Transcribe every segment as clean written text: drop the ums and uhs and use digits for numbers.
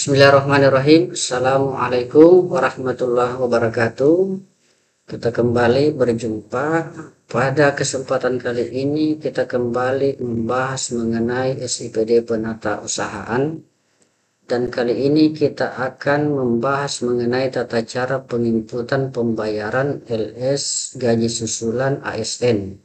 Bismillahirrahmanirrahim. Assalamualaikum warahmatullahi wabarakatuh. Kita kembali berjumpa. Pada kesempatan kali ini kita kembali membahas mengenai SIPD penata usahaan. Dan kali ini kita akan membahas mengenai tata cara penginputan pembayaran LS gaji susulan ASN.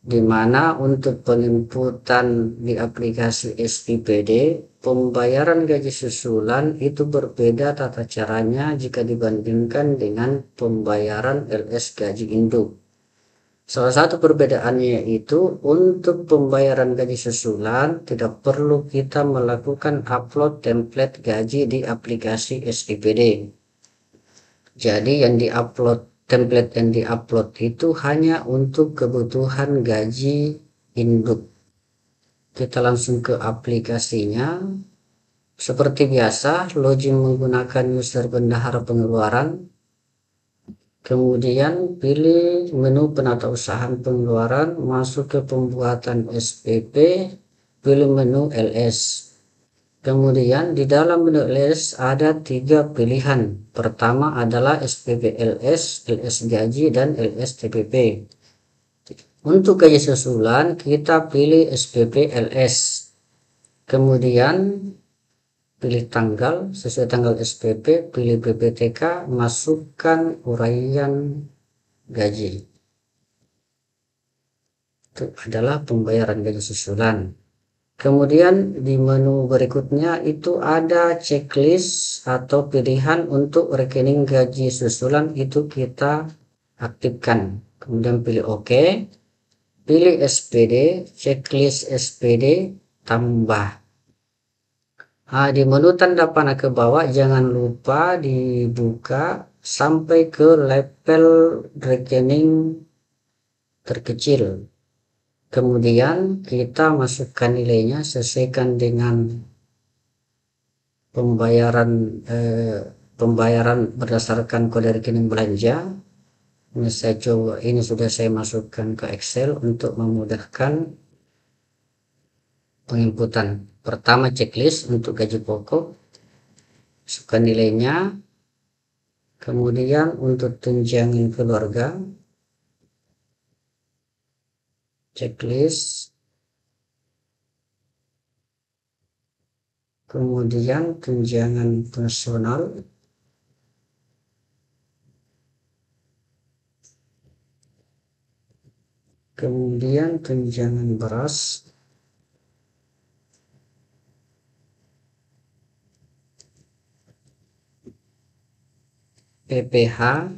Di mana untuk penginputan di aplikasi SIPD, pembayaran gaji susulan itu berbeda tata caranya jika dibandingkan dengan pembayaran LS gaji induk. Salah satu perbedaannya itu untuk pembayaran gaji susulan tidak perlu kita melakukan upload template gaji di aplikasi SIPD. Jadi template yang diupload itu hanya untuk kebutuhan gaji induk. Kita langsung ke aplikasinya. Seperti biasa, login menggunakan user bendahara pengeluaran. Kemudian pilih menu penata usahaan pengeluaran, masuk ke pembuatan SPP, pilih menu LS. Kemudian di dalam menu LS ada 3 pilihan. Pertama adalah SPP LS, LS gaji, dan LS TPP. Untuk gaji susulan kita pilih SPP LS. Kemudian pilih tanggal, sesuai tanggal SPP, pilih PPTK, masukkan uraian gaji. Itu adalah pembayaran gaji susulan. Kemudian di menu berikutnya itu ada checklist atau pilihan untuk rekening gaji susulan, itu kita aktifkan. Kemudian pilih OK, pilih SPD, checklist SPD, tambah. Di menu tanda panah ke bawah jangan lupa dibuka sampai ke level rekening terkecil. Kemudian kita masukkan nilainya, sesuaikan dengan pembayaran berdasarkan kode rekening belanja. Ini sudah saya masukkan ke Excel untuk memudahkan penginputan. Pertama checklist untuk gaji pokok, masukkan nilainya. Kemudian untuk tunjangan keluarga, checklist. Kemudian tunjangan personal, kemudian tunjangan beras, PPH,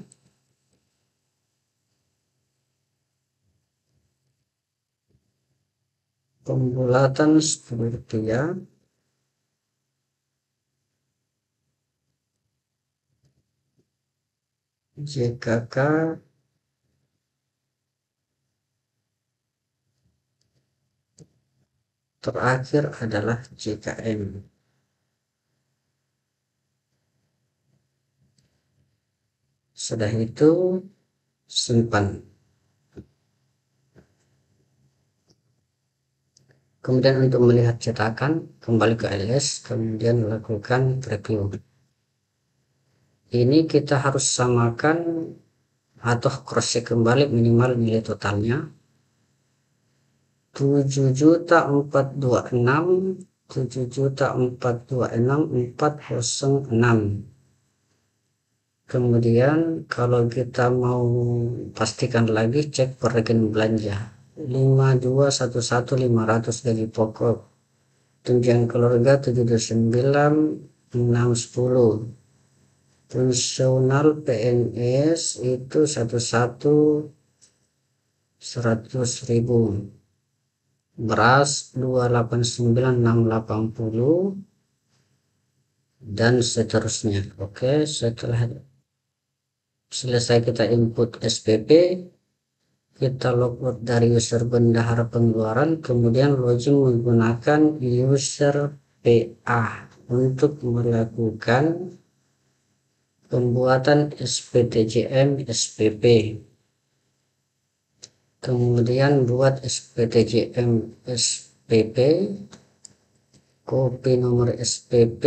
pembulatan Rp10, JKK, terakhir adalah JKM. Sudah itu simpan. Kemudian untuk melihat cetakan, kembali ke LS, kemudian lakukan preview. Ini kita harus samakan atau cross check kembali minimal nilai totalnya. 7.426, 7.426.406. Kemudian kalau kita mau pastikan lagi, cek per rekening belanja. 5211.500 gaji pokok, tunjangan keluarga 729.610, fungsional PNS itu 100.000, beras 289.680, dan seterusnya. Oke, setelah selesai kita input SPP, kita logout dari user bendahara pengeluaran, kemudian login menggunakan user PA untuk melakukan pembuatan SPTJM SPP. Kemudian buat SPTJM SPP, copy nomor SPP,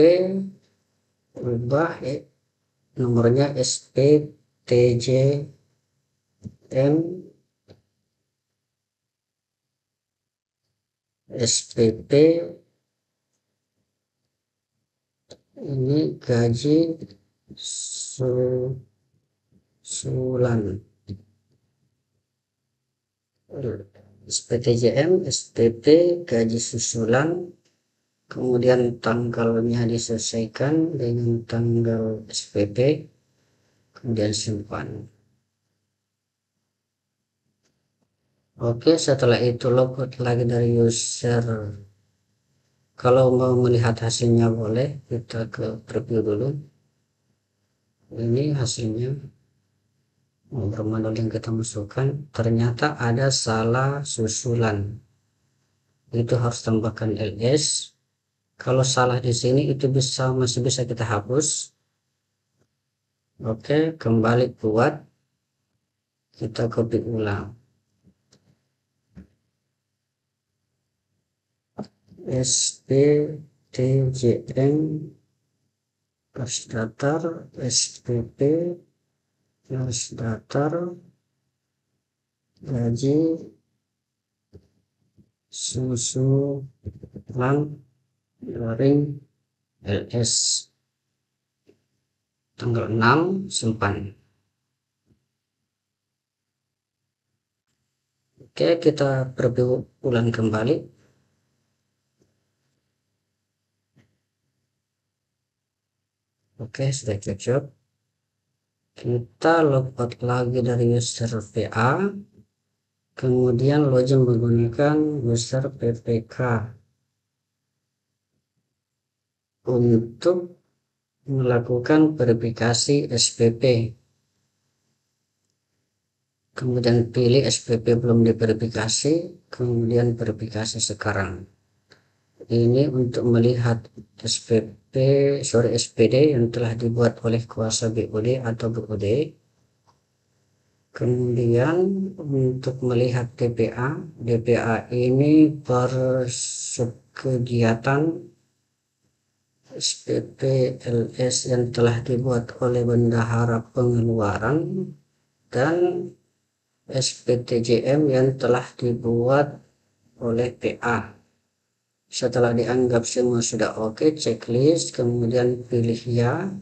ubah nomornya SPTJM SPP, ini gaji susulan. SPTJM SPP gaji susulan, kemudian tanggalnya diselesaikan dengan tanggal SPP, kemudian simpan. Oke, setelah itu logout lagi dari user. Kalau mau melihat hasilnya boleh, kita ke preview dulu. Ini hasilnya. Bermanual yang kita masukkan, ternyata ada salah susulan. Itu harus tambahkan ls. Kalau salah di sini itu masih bisa kita hapus. Oke, kembali buat, kita copy ulang. SPTJM garis datar SPP garis datar gaji susulan garing ls tanggal 6 simpan. Oke, kita preview ulang kembali. Oke, sudah cocok. Kita logout lagi dari user PA, kemudian login menggunakan user PPK untuk melakukan verifikasi SPP. Kemudian pilih SPP belum diverifikasi, kemudian verifikasi sekarang. Ini untuk melihat SPD yang telah dibuat oleh kuasa BUD atau BUD. Kemudian untuk melihat DPA ini per kegiatan SPP LS yang telah dibuat oleh bendahara pengeluaran dan SPTJM yang telah dibuat oleh PA. Setelah dianggap semua sudah oke, checklist, kemudian pilih ya,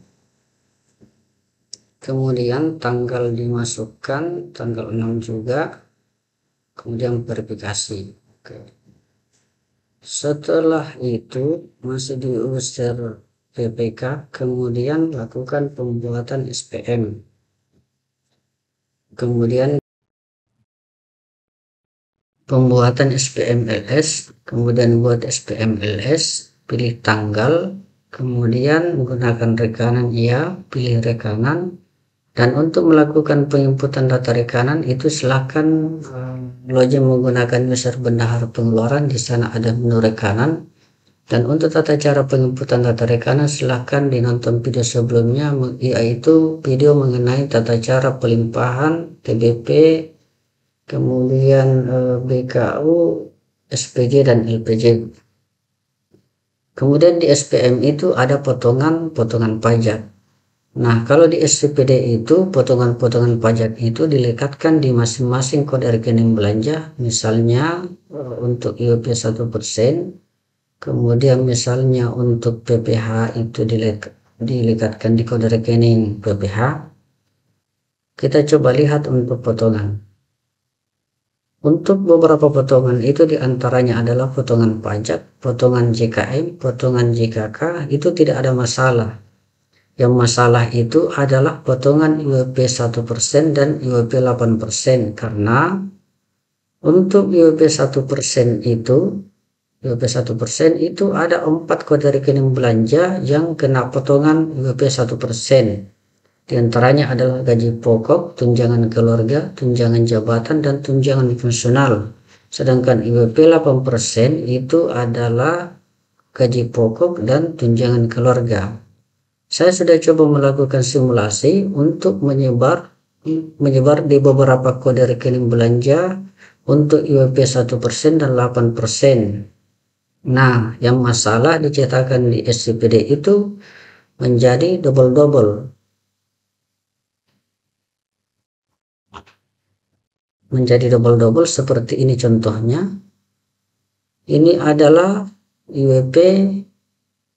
kemudian tanggal dimasukkan, tanggal 6 juga, kemudian verifikasi. Oke. Setelah itu masih di user PPK, kemudian lakukan pembuatan SPM, kemudian pembuatan SPMLS, kemudian buat SPMLS, pilih tanggal, kemudian menggunakan rekanan iya, pilih rekanan, dan untuk melakukan penginputan data rekanan itu silakan login menggunakan user bendahara pengeluaran. Di sana ada menu rekanan, dan untuk tata cara penginputan data rekanan silahkan dinonton video sebelumnya, yaitu video mengenai tata cara pelimpahan TBP, kemudian BKU, SPJ dan LPJ. Kemudian di SPM itu ada potongan pajak. Nah, kalau di SPPD itu potongan-potongan pajak itu dilekatkan di masing-masing kode rekening belanja. Misalnya untuk IOP 1%, kemudian misalnya untuk PPH itu dilekatkan di kode rekening PPH. Kita coba lihat untuk potongan. Untuk beberapa potongan itu diantaranya adalah potongan pajak, potongan JKM, potongan JKK, itu tidak ada masalah. Yang masalah itu adalah potongan IWP 1% dan IWP 8%, karena untuk IWP 1% itu ada 4 kode rekening belanja yang kena potongan IWP 1%. Di antaranya adalah gaji pokok, tunjangan keluarga, tunjangan jabatan, dan tunjangan fungsional. Sedangkan IWP 8% itu adalah gaji pokok dan tunjangan keluarga. Saya sudah coba melakukan simulasi untuk menyebar di beberapa kode rekening belanja untuk IWP 1% dan 8%. Nah, yang masalah dicetakkan di SCPD itu menjadi double-double. Menjadi double-double seperti ini contohnya. Ini adalah IWP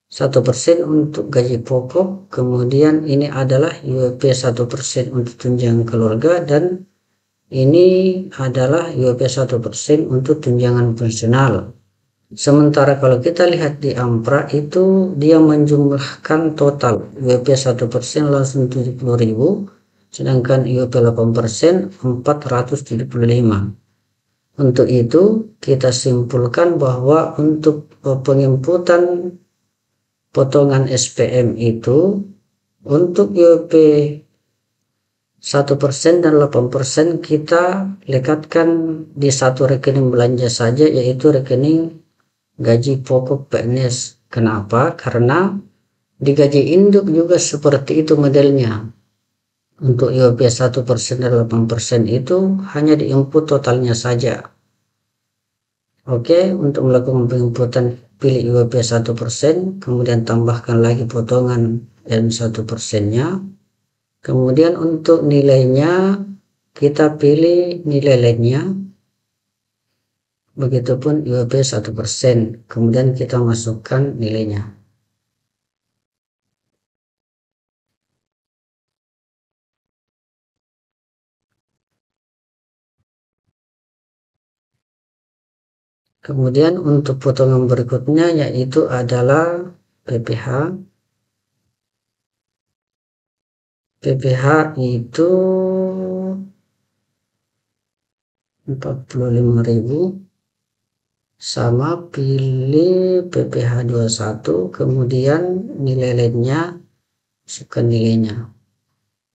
1% untuk gaji pokok, kemudian ini adalah IWP 1% untuk tunjangan keluarga, dan ini adalah IWP 1% untuk tunjangan pensiunal. Sementara kalau kita lihat di Ampra itu dia menjumlahkan total IWP 1% langsung 70.000, sedangkan IWP 8% 475. Untuk itu kita simpulkan bahwa untuk penginputan potongan SPM itu untuk IWP 1% dan 8% kita lekatkan di satu rekening belanja saja, yaitu rekening gaji pokok PNS. Kenapa? Karena di gaji induk juga seperti itu modelnya. Untuk IWP 1% dan 8% itu hanya diinput totalnya saja. Oke, untuk melakukan penginputan pilih IWP 1%, kemudian tambahkan lagi potongan N1%-nya. Kemudian untuk nilainya kita pilih nilai lainnya. Begitupun IWP 1%, kemudian kita masukkan nilainya. Kemudian untuk potongan berikutnya yaitu adalah PPh. PPh itu 45.000, sama pilih PPh 21, kemudian nilai lainnya, masukkan nilainya.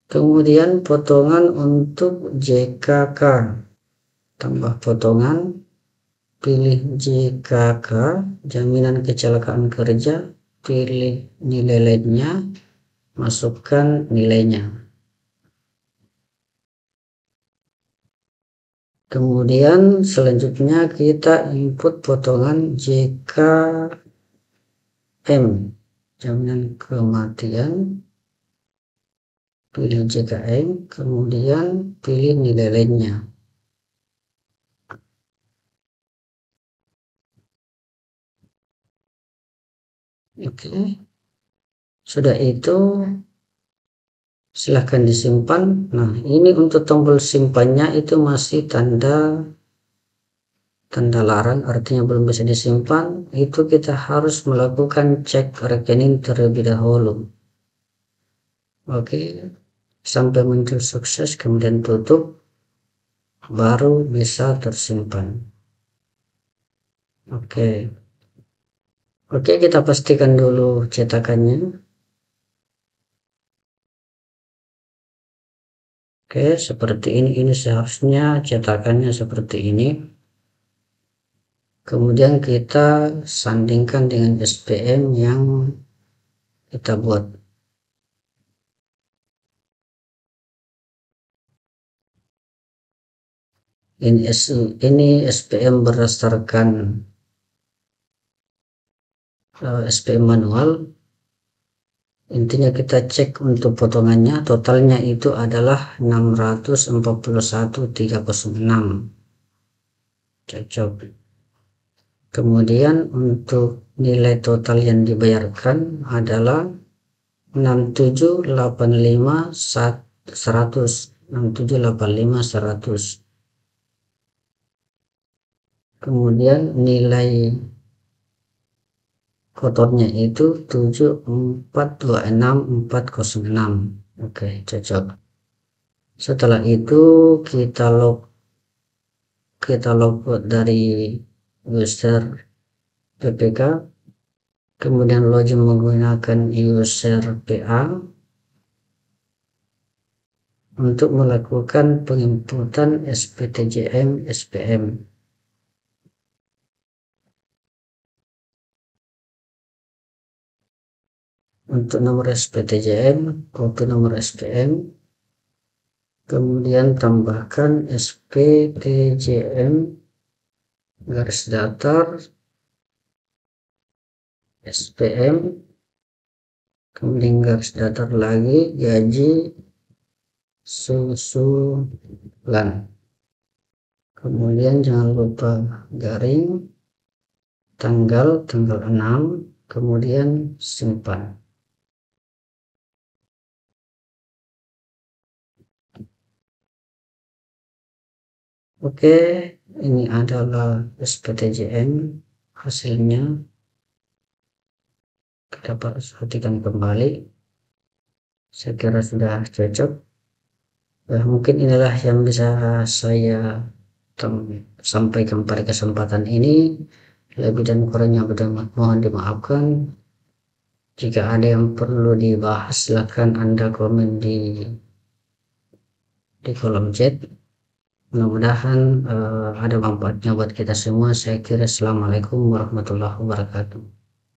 Kemudian potongan untuk JKK, tambah potongan, pilih JKK, jaminan kecelakaan kerja, pilih nilai lainnya, masukkan nilainya. Kemudian selanjutnya kita input potongan JKM, jaminan kematian, pilih JKM, kemudian pilih nilai lainnya. Oke, sudah itu silahkan disimpan. Nah, ini untuk tombol simpannya itu masih tanda larang, artinya belum bisa disimpan. Itu kita harus melakukan cek rekening terlebih dahulu. Oke, sampai muncul sukses kemudian tutup, baru bisa tersimpan. Oke, kita pastikan dulu cetakannya. Oke, seperti ini seharusnya cetakannya seperti ini. Kemudian kita sandingkan dengan SPM yang kita buat. Ini SPM berdasarkan SPM manual. Intinya kita cek untuk potongannya, totalnya itu adalah 641.306. Cocok. Kemudian untuk nilai total yang dibayarkan adalah 6785.100. Kemudian nilai kotornya itu 7426.406. Oke, cocok. Setelah itu kita logout dari user PPK, kemudian login menggunakan user PA untuk melakukan penginputan SPTJM SPM. Untuk nomor SPTJM, copy nomor SPM, kemudian tambahkan SPTJM garis datar SPM kemudian garis datar lagi gaji susulan, kemudian jangan lupa garing tanggal 6, kemudian simpan. Oke, ini adalah SPTJN hasilnya. Kita perhatikan kembali, saya kira sudah cocok. Mungkin inilah yang bisa saya sampaikan pada kesempatan ini. Lebih dan kurangnya mohon dimaafkan. Jika ada yang perlu dibahas, silahkan Anda komen di kolom chat. Mudah-mudahan ada manfaatnya buat kita semua. Saya kira assalamualaikum warahmatullahi wabarakatuh.